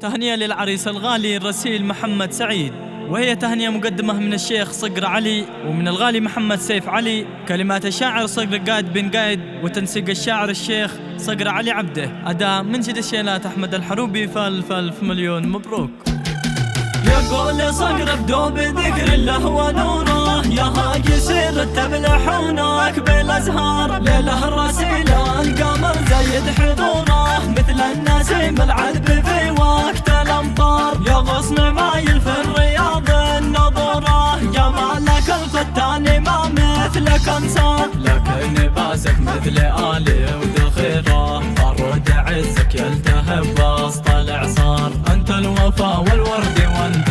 تهنئة للعريس الغالي الرسيل محمد سعيد، وهي تهنئة مقدمة من الشيخ صقر علي ومن الغالي محمد سيف علي. كلمات الشاعر صقر قايد بن قايد، وتنسيق الشاعر الشيخ صقر علي عبده، أداء منشد الشيلات أحمد الحروبي. فالف مليون مبروك. يقول صقر ابدو بذكر الله ونوره، يا هاجي سير رتب لحونك بالازهار. ليله الرسيل القمر زيد حضوره، مثل النسيم العذب في وقت الامطار. يا غصن مايل في الرياض النظوره، جمالك الفتان ما مثلك انصار. لكن باسك مثل آلي وذخيره، فرد عزك يلتهب وسط الاعصار. انت الوفا والورد وانت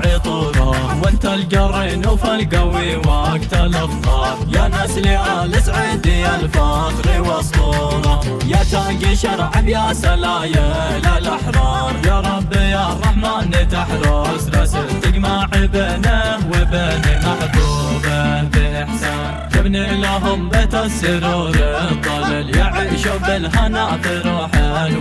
عطوره، وانت القرين وفالقوي وقت الافطار. يا نسل آل سعيدي الفخر واسطوره، يا تاقي شرع يا سلايل الاحرار. يا رب يا الرحمن تحرس رسل، تجمع بينه وبين محبوبه باحسان. تبني لهم بيت السرور الطلل، يعيشوا بالهنا في روح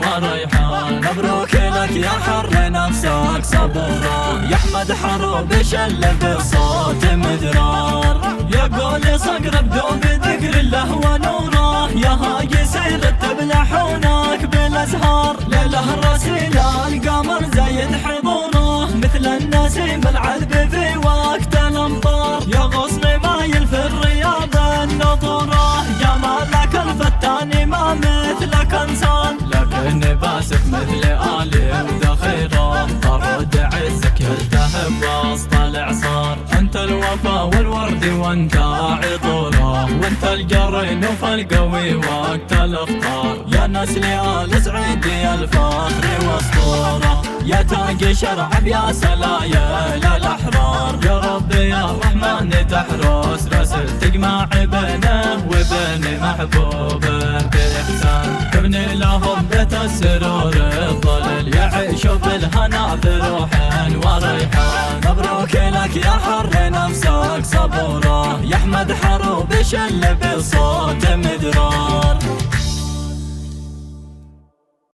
وريحان. مبروك لك يا حر نفسك صبوره، يا احمد حروب شل بالصوت مدرار. يقول صقر ابدو بذكر الله ونوره، يا هاجي سير رتب لحونك بالازهار. ليله الرسيل القمر زيد حضوره، مثل النسيم العذب في وقت الامطار. يا غصن مايل في الرياض النطوره، جمالك الفتان ما مثلك انسان. لكن باسك مثل آلي وذخيره، فرد عزك يلتهب وسط الاعصار. انت الوفا والورد وانت عطوره، وانت القرين وفالقوي وقت الافطار. يا نسل آل سعيدي الفخر واسطوره، يا تاقي شرع يا سلايل الاحرار. يا رب يا الرحمن تحرس رسل، تجمع بينه وبين محبوبه باحسان. تبني لهم بيت السرور الظلل، يعيشوا بالهنا بروح وريحان. مبروك لك يا حر نفسك صبوره، يا احمد حروب شل بالصوت مدرار.